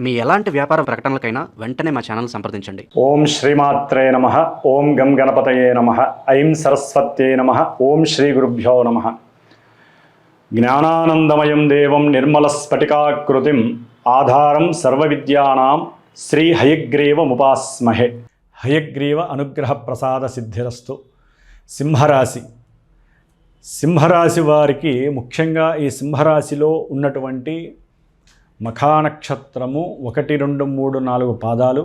మీ ఎలాంటి వ్యాపార ప్రకటనలకైనా వెంటనే మా ఛానల్ సంప్రదించండి. ఓం శ్రీమాత్రే నమః. ఓం గం గణపతయే నమః. ఐం సరస్వత్యే నమః. ఓం శ్రీ గురుభ్యో నమః. జ్ఞానానందమయం దేవం నిర్మలస్ఫటికాకృతిం ఆధారం సర్వవిద్యానాం శ్రీ హయగ్రీవముపాస్మహే. హయగ్రీవ అనుగ్రహ ప్రసాద సిద్ధిరస్తు. సింహరాశి వారికి ముఖ్యంగా ఈ సింహరాశిలో ఉన్నటువంటి మఖా నక్షత్రము 1, 2, 3, 4 పాదాలు,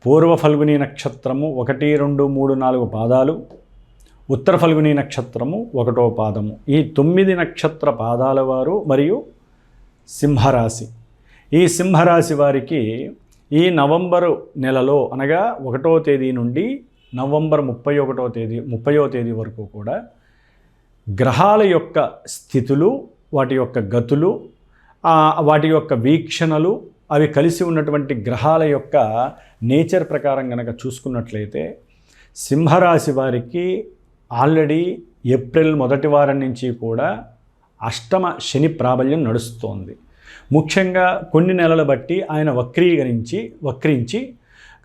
పూర్వ ఫల్గుని నక్షత్రము 1, 2, 3, 4 పాదాలు, ఉత్తర ఫల్గుని నక్షత్రము 1వ పాదము. ఈ 9 నక్షత్ర పాదాల వారు మరియు సింహరాశి. ఈ సింహరాశి వారికి ఈ నవంబరు నెలలో అనగా 1వ తేదీ నుండి నవంబర్ 30వ తేదీ వరకు కూడా గ్రహాల యొక్క స్థితులు, వాటి యొక్క గతులు, వాటి యొక్క వీక్షణలు, అవి కలిసి ఉన్నటువంటి గ్రహాల యొక్క నేచర్ ప్రకారం కనుక చూసుకున్నట్లయితే సింహరాశి వారికి ఆల్రెడీ ఏప్రిల్ మొదటి వారం నుంచి కూడా అష్టమ శని ప్రాబల్యం నడుస్తోంది. ముఖ్యంగా కొన్ని నెలలు బట్టి ఆయన వక్రించి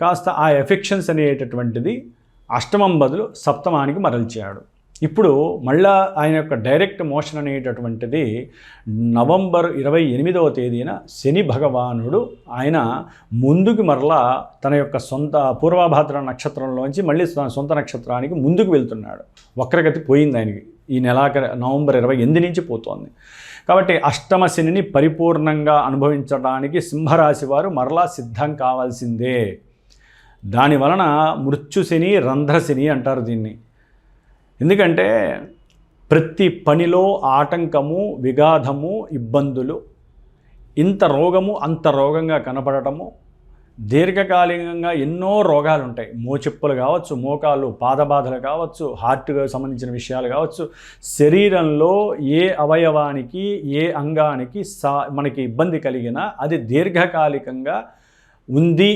కాస్త ఆ ఎఫెక్షన్స్ అనేటటువంటిది అష్టమం బదులు సప్తమానికి మరల్చాడు. ఇప్పుడు మళ్ళా ఆయన యొక్క డైరెక్ట్ మోషన్ అనేటటువంటిది నవంబర్ 28వ తేదీన శని భగవానుడు ఆయన ముందుకు మరలా తన యొక్క సొంత పూర్వభాద్ర నక్షత్రంలోంచి మళ్ళీ సొంత నక్షత్రానికి ముందుకు వెళ్తున్నాడు. వక్రగతి పోయింది ఆయనకి. ఈ నవంబర్ 28 నుంచి పోతోంది. కాబట్టి అష్టమ శనిని పరిపూర్ణంగా అనుభవించడానికి సింహరాశి వారు మరలా సిద్ధం కావాల్సిందే. దానివలన మృత్యుశని, రంధ్రశని అంటారు దీన్ని. ఎందుకంటే ప్రతి పనిలో ఆటంకము, విఘాతము, ఇబ్బందులు, ఇంత రోగము అంత రోగంగా కనపడటము, దీర్ఘకాలికంగా ఎన్నో రోగాలు ఉంటాయి. మోచెప్పులు కావచ్చు, మోకాళ్ళు పాదబాధలు కావచ్చు, హార్ట్కి సంబంధించిన విషయాలు కావచ్చు, శరీరంలో ఏ అవయవానికి ఏ అంగానికి మనకి ఇబ్బంది కలిగినా అది దీర్ఘకాలికంగా ఉంది.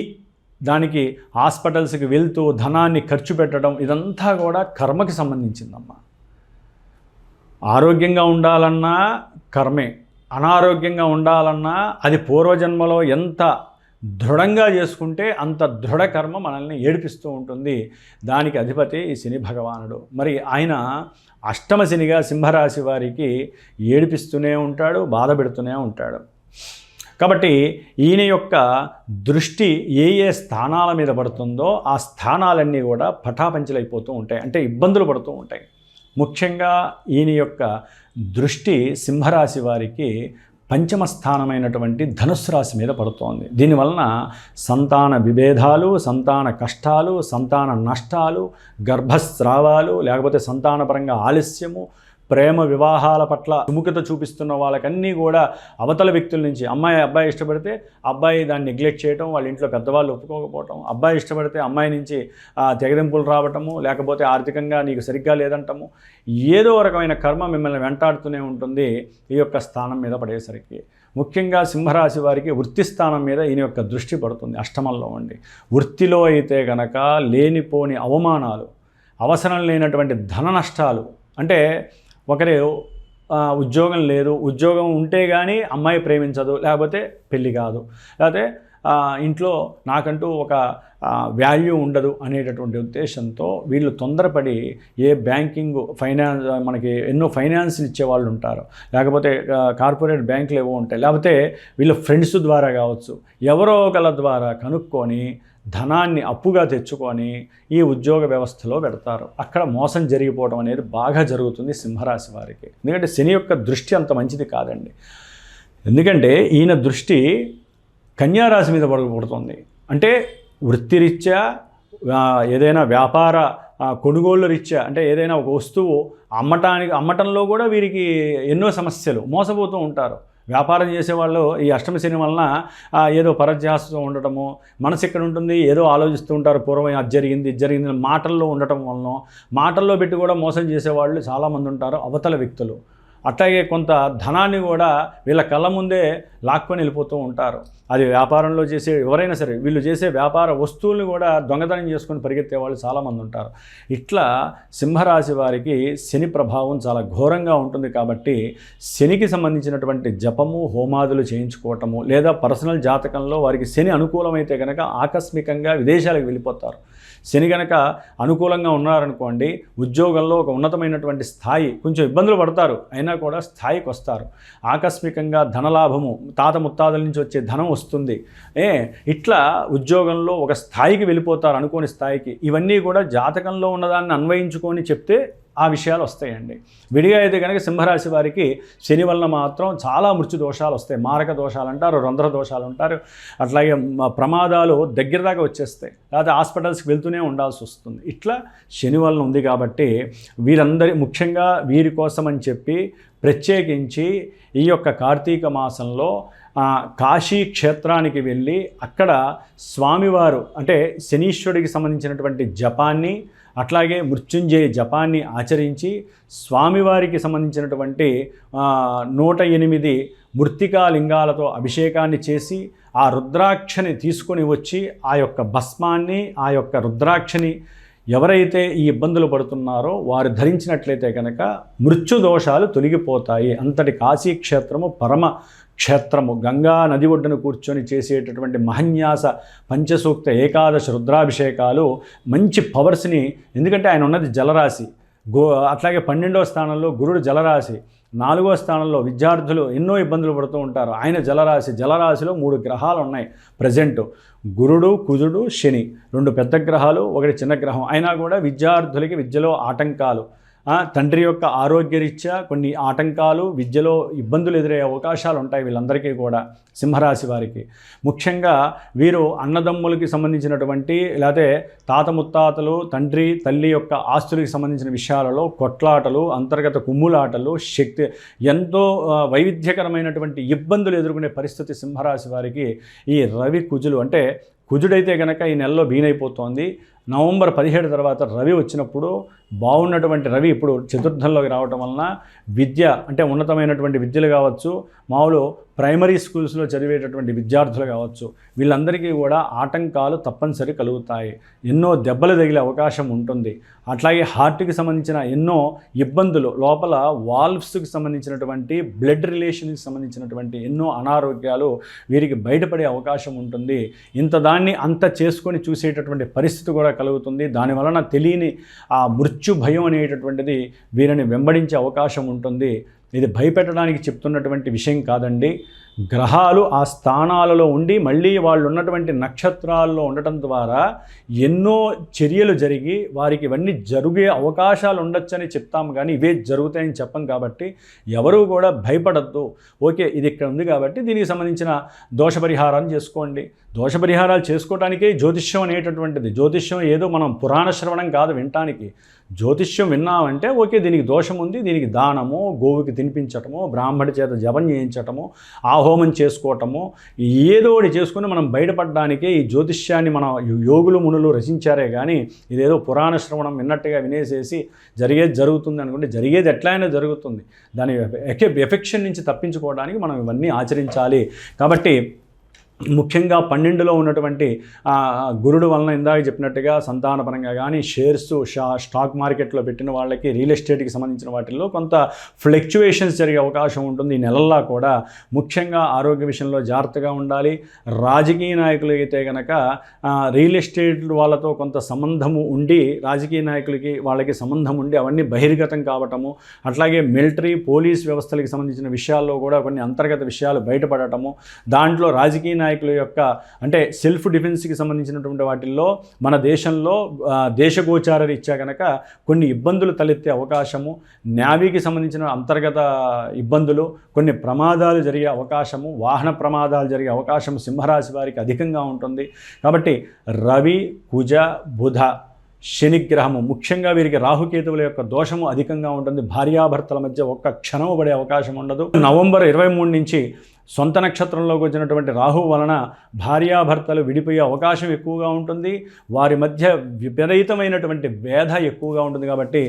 దానికి హాస్పిటల్స్కి వెళ్తూ ధనాన్ని ఖర్చు పెట్టడం, ఇదంతా కూడా కర్మకి సంబంధించిందమ్మా. ఆరోగ్యంగా ఉండాలన్నా కర్మే, అనారోగ్యంగా ఉండాలన్నా అది పూర్వజన్మలో ఎంత దృఢంగా చేసుకుంటే అంత దృఢ కర్మ మనల్ని ఏడిపిస్తూ ఉంటుంది. దానికి అధిపతి ఈ శని భగవానుడు. మరి ఆయన అష్టమ శనిగా సింహరాశి వారికి ఏడిపిస్తూనే ఉంటాడు, బాధ పెడుతూనే ఉంటాడు. కాబట్టి ఈయన యొక్క దృష్టి ఏ స్థానాల మీద పడుతుందో ఆ స్థానాలన్నీ కూడా పటాపంచలైపోతూ ఉంటాయి, అంటే ఇబ్బందులు పడుతూ ఉంటాయి. ముఖ్యంగా ఈయన యొక్క దృష్టి సింహరాశి వారికి పంచమ స్థానమైనటువంటి ధనుస్సు రాశి మీద పడుతోంది. దీనివలన సంతాన విభేదాలు, సంతాన కష్టాలు, సంతాన నష్టాలు, గర్భస్రావాలు, లేకపోతే సంతానపరంగా ఆలస్యము, ప్రేమ వివాహాల పట్ల సుముఖత చూపిస్తున్న వాళ్ళకన్నీ కూడా అవతల వ్యక్తుల నుంచి అబ్బాయి ఇష్టపడితే అబ్బాయి దాన్ని నెగ్లెక్ట్ చేయటం, వాళ్ళ ఇంట్లో పెద్దవాళ్ళు ఒప్పుకోకపోవటం, అబ్బాయి ఇష్టపడితే అమ్మాయి నుంచి తెగదెంపులు రావటము, లేకపోతే ఆర్థికంగా నీకు సరిగ్గా లేదంటము, ఏదో రకమైన కర్మ మిమ్మల్ని వెంటాడుతూనే ఉంటుంది ఈ యొక్క స్థానం మీద పడేసరికి. ముఖ్యంగా సింహరాశి వారికి వృత్తి స్థానం మీద ఈయన యొక్క దృష్టి పడుతుంది అష్టమంలో ఉండి. వృత్తిలో అయితే కనుక లేనిపోని అవమానాలు, అవసరం లేనటువంటి ధన నష్టాలు, అంటే ఒకరు ఉద్యోగం లేదు, ఉద్యోగం ఉంటే కానీ అమ్మాయి ప్రేమించదు, లేకపోతే పెళ్ళి కాదు, లేకపోతే ఇంట్లో నాకంటూ ఒక వాల్యూ ఉండదు అనేటటువంటి ఉద్దేశంతో వీళ్ళు తొందరపడి మనకి ఎన్నో ఫైనాన్స్లు ఇచ్చేవాళ్ళు ఉంటారు, లేకపోతే కార్పొరేట్ బ్యాంకులు ఏవో ఉంటాయి, లేకపోతే వీళ్ళ ఫ్రెండ్స్ ద్వారా కావచ్చు, ఎవరో ఒకళ్ళ ద్వారా కనుక్కొని ధనాన్ని అప్పుగా తెచ్చుకొని ఈ ఉద్యోగ వ్యవస్థలో పెడతారు. అక్కడ మోసం జరిగిపోవడం అనేది బాగా జరుగుతుంది సింహరాశి వారికి. ఎందుకంటే శని యొక్క దృష్టి అంత మంచిది కాదండి. ఎందుకంటే ఈయన దృష్టి కన్యారాశి మీద పడుతుంది. అంటే వృత్తిరీత్యా, ఏదైనా వ్యాపార కొనుగోళ్ల రీత్యా, అంటే ఏదైనా ఒక వస్తువు అమ్మటంలో కూడా వీరికి ఎన్నో సమస్యలు, మోసపోతూ ఉంటారు. వ్యాపారం చేసేవాళ్ళు ఈ అష్టమ శని వలన ఏదో పరధ్యాసతో ఉండటము, మనసు ఎక్కడ ఉంటుంది, ఏదో ఆలోచిస్తూ ఉంటారు. పూర్వం అది జరిగింది మాటల్లో ఉండటం వలన, మాటల్లో పెట్టి కూడా మోసం చేసేవాళ్ళు చాలామంది ఉంటారు అవతల వ్యక్తులు. అట్లాగే కొంత ధనాన్ని కూడా వీళ్ళ కళ్ళ ముందే లాక్కొని వెళ్ళిపోతూ ఉంటారు. అది వ్యాపారంలో చేసే ఎవరైనా సరే వీళ్ళు చేసే వ్యాపార వస్తువుల్ని కూడా దొంగతనం చేసుకొని పరిగెత్తే వాళ్ళు చాలామంది ఉంటారు. ఇట్లా సింహరాశి వారికి శని ప్రభావం చాలా ఘోరంగా ఉంటుంది. కాబట్టి శనికి సంబంధించినటువంటి జపము హోమాదులు చేయించుకోవటము, లేదా పర్సనల్ జాతకంలో వారికి శని అనుకూలమైతే కనుక ఆకస్మికంగా విదేశాలకు వెళ్ళిపోతారు. శని కనుక అనుకూలంగా ఉన్నారనుకోండి, ఉద్యోగంలో ఒక ఉన్నతమైనటువంటి స్థాయి, కొంచెం ఇబ్బందులు పడతారు అయినా కూడా స్థాయికి వస్తారు. ఆకస్మికంగా ధనలాభము, తాత ముత్తాతల నుంచి వచ్చే ధనం వస్తుంది. ఇట్లా ఉద్యోగంలో ఒక స్థాయికి వెళ్ళిపోతారు, అనుకోని స్థాయికి. ఇవన్నీ కూడా జాతకంలో ఉన్నదాన్ని అన్వయించుకొని చెప్తే ఆ విషయాలు వస్తాయండి. విడిగా అయితే కనుక సింహరాశి వారికి శని వలన మాత్రం చాలా మృత్యు దోషాలు వస్తాయి. మారక దోషాలు అంటారు, రంధ్ర దోషాలు అంటారు. అట్లాగే ప్రమాదాలు దగ్గర దాకా వచ్చేస్తాయి, లేకపోతే హాస్పిటల్స్కి వెళ్తూనే ఉండాల్సి వస్తుంది. ఇట్లా శని వలన ఉంది. కాబట్టి వీరందరి ముఖ్యంగా వీరి కోసం అని చెప్పి ప్రత్యేకించి ఈ యొక్క కార్తీక మాసంలో కాశీ క్షేత్రానికి వెళ్ళి అక్కడ స్వామివారు అంటే శనీశ్వరుడికి సంబంధించినటువంటి జపాన్ని, అట్లాగే మృత్యుంజయ జపాన్ని ఆచరించి స్వామివారికి సంబంధించినటువంటి 108 మృత్తికా లింగాలతో అభిషేకాన్ని చేసి ఆ రుద్రాక్షని తీసుకొని వచ్చి ఆ యొక్క భస్మాన్ని, ఆ యొక్క రుద్రాక్షని ఎవరైతే ఈ ఇబ్బందులు పడుతున్నారో వారు ధరించినట్లయితే కనుక మృత్యు దోషాలు తొలగిపోతాయి. అంతటి కాశీ క్షేత్రము పరమ క్షేత్రము. గంగా నది ఒడ్డున కూర్చొని చేసేటటువంటి మహన్యాస పంచసూక్త ఏకాదశ రుద్రాభిషేకాలు మంచి పవర్స్ని, ఎందుకంటే ఆయన ఉన్నది జలరాశి, అట్లాగే 12వ స్థానంలో గురుడు జలరాశి, 4వ స్థానంలో విద్యార్థులు ఎన్నో ఇబ్బందులు పడుతూ ఉంటారు. ఆయన జలరాశి, జలరాశిలో 3 గ్రహాలు ఉన్నాయి ప్రజెంట్, గురుడు, కుజుడు, శని, 2 పెద్ద గ్రహాలు, 1 చిన్న గ్రహం. అయినా కూడా విద్యార్థులకి విద్యలో ఆటంకాలు, తండ్రి యొక్క ఆరోగ్యరీత్యా కొన్ని ఆటంకాలు, విద్యలో ఇబ్బందులు ఎదురయ్యే అవకాశాలు ఉంటాయి వీళ్ళందరికీ కూడా. సింహరాశి వారికి ముఖ్యంగా వీరు అన్నదమ్ములకి సంబంధించినటువంటి, లేకపోతే తాత ముత్తాతలు, తండ్రి తల్లి యొక్క ఆస్తులకి సంబంధించిన విషయాలలో కొట్లాటలు, అంతర్గత కుమ్ములాటలు, శక్తి ఎంతో వైవిధ్యకరమైనటువంటి ఇబ్బందులు ఎదుర్కొనే పరిస్థితి సింహరాశి వారికి ఈ రవి కుజులు. అంటే కుజుడైతే కనుక ఈ నెలలో బీనైపోతోంది. నవంబర్ 17 తర్వాత రవి వచ్చినప్పుడు బాగున్నటువంటి రవి ఇప్పుడు చతుర్థంలోకి రావటం వలన విద్య అంటే ఉన్నతమైనటువంటి విద్యలు కావచ్చు, మామూలు ప్రైమరీ స్కూల్స్లో చదివేటటువంటి విద్యార్థులు కావచ్చు, వీళ్ళందరికీ కూడా ఆటంకాలు తప్పనిసరి కలుగుతాయి. ఎన్నో దెబ్బలు తగిలే అవకాశం ఉంటుంది. అట్లాగే హార్ట్కి సంబంధించిన ఎన్నో ఇబ్బందులు, లోపల వాల్వ్స్కి సంబంధించినటువంటి బ్లడ్ రిలేషన్కి సంబంధించినటువంటి ఎన్నో అనారోగ్యాలు వీరికి బయటపడే అవకాశం ఉంటుంది. ఇంత దాన్ని అంత చేసుకొని చూసేటటువంటి పరిస్థితి కూడా కలుగుతుంది. దానివలన తెలియని ఆ మృత్యు భయం అనేటటువంటిది వీరిని వెంబడించే అవకాశం ఉంటుంది. ఇది భయపెట్టడానికి చెప్తున్నటువంటి విషయం కాదండి. గ్రహాలు ఆ స్థానాలలో ఉండి మళ్ళీ వాళ్ళు ఉన్నటువంటి నక్షత్రాల్లో ఉండటం ద్వారా ఎన్నో చర్యలు జరిగి వారికి ఇవన్నీ జరిగే అవకాశాలు ఉండొచ్చని చెప్తాం, కానీ ఇవే జరుగుతాయని చెప్పం. కాబట్టి ఎవరూ కూడా భయపడద్దు. ఓకే, ఇది ఇక్కడ ఉంది కాబట్టి దీనికి సంబంధించిన దోష పరిహారాన్ని చేసుకోండి. దోష పరిహారాలు చేసుకోవడానికే జ్యోతిష్యం అనేటటువంటిది. జ్యోతిష్యం ఏదో మనం పురాణ శ్రవణం కాదు వినటానికి. జ్యోతిష్యం విన్నామంటే ఓకే, దీనికి దోషం ఉంది, దీనికి దానము, గోవుకి తినిపించటము, బ్రాహ్మడి చేత జపం చేయించటము, ఆ హోమం చేసుకోవటము, ఏదో ఒకటి చేసుకుని మనం బయటపడడానికే ఈ జ్యోతిష్యాన్ని మన యోగులు మునులు రచించారే కానీ ఇదేదో పురాణ శ్రవణం విన్నట్టుగా వినేసేసి జరిగేది జరుగుతుంది అనుకుంటే జరిగేది ఎట్లయినా జరుగుతుంది. దాని ఎఫెక్షన్ నుంచి తప్పించుకోవడానికి మనం ఇవన్నీ ఆచరించాలి. కాబట్టి ముఖ్యంగా 12లో ఉన్నటువంటి గురుడు వలన ఇందాక చెప్పినట్టుగా సంతానపరంగా కానీ షేర్స్ స్టాక్ మార్కెట్లో పెట్టిన వాళ్ళకి, రియల్ ఎస్టేట్కి సంబంధించిన వాటిల్లో కొంత ఫ్లక్చువేషన్స్ జరిగే అవకాశం ఉంటుంది ఈ నెలల్లో కూడా. ముఖ్యంగా ఆరోగ్య విషయంలో జాగ్రత్తగా ఉండాలి. రాజకీయ నాయకులు అయితే కనుక రియల్ ఎస్టేట్ వాళ్ళతో కొంత సంబంధము ఉండి, రాజకీయ నాయకులకి వాళ్ళకి సంబంధం ఉండి అవన్నీ బహిర్గతం కావటము, అట్లాగే మిలిటరీ పోలీస్ వ్యవస్థలకు సంబంధించిన విషయాల్లో కూడా కొన్ని అంతర్గత విషయాలు బయటపడటము, దాంట్లో రాజకీయ నాయకుల యొక్క అంటే సెల్ఫ్ డిఫెన్స్కి సంబంధించినటువంటి వాటిల్లో మన దేశంలో దేశగోచార రీత్యా కనుక కొన్ని ఇబ్బందులు తలెత్తే అవకాశము, నేవీకి సంబంధించిన అంతర్గత ఇబ్బందులు, కొన్ని ప్రమాదాలు జరిగే అవకాశము, వాహన ప్రమాదాలు జరిగే అవకాశం సింహరాశి వారికి అధికంగా ఉంటుంది. కాబట్టి రవి, కుజ, బుధ, శనిగ్రహము ముఖ్యంగా వీరికి రాహుకేతువుల యొక్క దోషము అధికంగా ఉంటుంది. భార్యాభర్తల మధ్య ఒక్క క్షణము పడే అవకాశం ఉండదు. నవంబర్ 23 నుంచి సొంత నక్షత్రంలోకి వచ్చినటువంటి రాహు వలన భార్యాభర్తలు విడిపోయే అవకాశం ఎక్కువగా ఉంటుంది. వారి మధ్య విపరీతమైనటువంటి వేధ ఎక్కువగా ఉంటుంది. కాబట్టి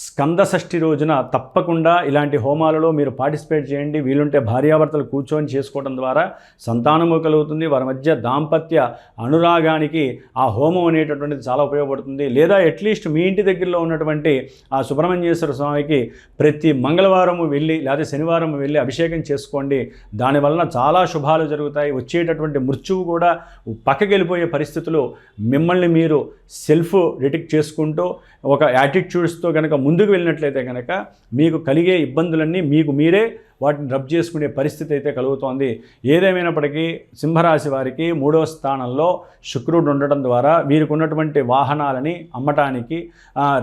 స్కంద షష్ఠి రోజున తప్పకుండా ఇలాంటి హోమాలలో మీరు పార్టిసిపేట్ చేయండి. వీలుంటే భార్యాభర్తలు కూర్చొని చేసుకోవడం ద్వారా సంతానము కలుగుతుంది. వారి మధ్య దాంపత్య అనురాగానికి ఆ హోమం అనేటటువంటిది చాలా ఉపయోగపడుతుంది. లేదా అట్లీస్ట్ మీ ఇంటి దగ్గరలో ఉన్నటువంటి ఆ సుబ్రహ్మణ్యేశ్వర స్వామికి ప్రతి మంగళవారము వెళ్ళి లేదా శనివారం వెళ్ళి అభిషేకం చేసుకోండి. దానివల్ల చాలా శుభాలు జరుగుతాయి. వచ్చేటటువంటి మృత్యువు కూడా పక్కకి వెళ్ళిపోయే పరిస్థితులు మిమ్మల్ని మీరు సెల్ఫ్ డిటెక్ట్ చేసుకుంటూ ఒక యాటిట్యూడ్స్తో కనుక ముందుకు వెళ్ళినట్లయితే కనుక మీకు కలిగే ఇబ్బందులన్నీ మీకు మీరే వాటిని రబ్ చేసుకునే పరిస్థితి అయితే కలుగుతోంది. ఏదేమైనప్పటికీ సింహరాశి వారికి 3వ స్థానంలో శుక్రుడు ఉండటం ద్వారా వీరికి ఉన్నటువంటి వాహనాలని అమ్మటానికి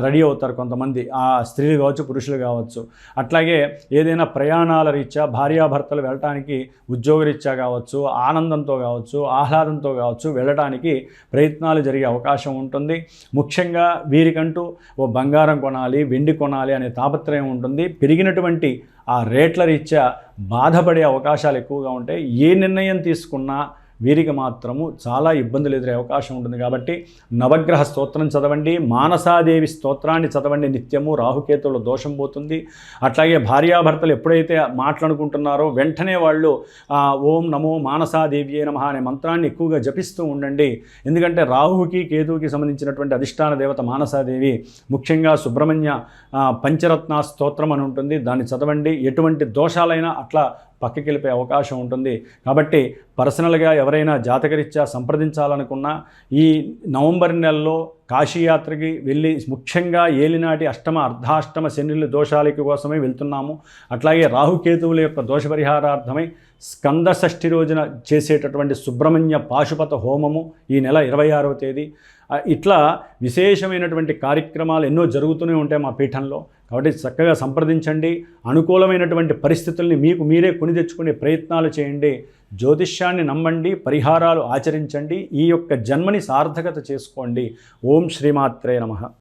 రెడీ అవుతారు కొంతమంది, ఆ స్త్రీలు కావచ్చు పురుషులు కావచ్చు. అట్లాగే ఏదైనా ప్రయాణాల రీత్యా భార్యాభర్తలు వెళ్ళటానికి ఉద్యోగరీత్యా కావచ్చు, ఆనందంతో కావచ్చు, ఆహ్లాదంతో కావచ్చు వెళ్ళటానికి ప్రయత్నాలు జరిగే అవకాశం ఉంటుంది. ముఖ్యంగా వీరికంటూ ఓ బంగారం కొనాలి, వెండి కొనాలి అనే తాపత్రయం ఉంటుంది. పెరిగినటువంటి ఆ రేట్ల రీత్యా బాధపడే అవకాశాలు ఎక్కువగా ఉంటాయి. ఏ నిర్ణయం తీసుకున్నా వీరికి మాత్రము చాలా ఇబ్బందులు ఎదురే అవకాశం ఉంటుంది. కాబట్టి నవగ్రహ స్తోత్రం చదవండి, మానసాదేవి స్తోత్రాన్ని చదవండి నిత్యము. రాహుకేతువుల దోషం పోతుంది. అట్లాగే భార్యాభర్తలు ఎప్పుడైతే మాట్లాడుకుంటున్నారో వెంటనే వాళ్ళు ఓం నమో మానసాదేవి నమః అనే మంత్రాన్ని ఎక్కువగా జపిస్తూ ఉండండి. ఎందుకంటే రాహుకి కేతువుకి సంబంధించినటువంటి అధిష్టాన దేవత మానసాదేవి. ముఖ్యంగా సుబ్రహ్మణ్య పంచరత్న స్తోత్రం అని ఉంటుంది, దాన్ని చదవండి. ఎటువంటి దోషాలైనా అట్లా పక్కకి వెళ్ళిపోయే అవకాశం ఉంటుంది. కాబట్టి పర్సనల్గా ఎవరైనా జాతకరీత్యా సంప్రదించాలనుకున్నా ఈ నవంబర్ నెలలో కాశీయాత్రకి వెళ్ళి ముఖ్యంగా ఏలినాటి అష్టమ అర్ధాష్టమ శనిల దోషాలకి కోసమే వెళ్తున్నాము. అట్లాగే రాహుకేతువుల యొక్క దోష పరిహారార్థమై స్కంద షష్ఠి రోజున చేసేటటువంటి సుబ్రహ్మణ్య పాశుపత హోమము ఈ నెల 26వ తేదీ. ఇట్లా విశేషమైనటువంటి కార్యక్రమాలు ఎన్నో జరుగుతూనే ఉంటాయి మా పీఠంలో. కాబట్టి చక్కగా సంప్రదించండి. అనుకూలమైనటువంటి పరిస్థితుల్ని మీకు మీరే కొని తెచ్చుకునే ప్రయత్నాలు చేయండి. జ్యోతిష్యాన్ని నమ్మండి, పరిహారాలు ఆచరించండి. ఈ యొక్క జన్మని సార్థకత చేసుకోండి. ఓం శ్రీమాత్రే నమః.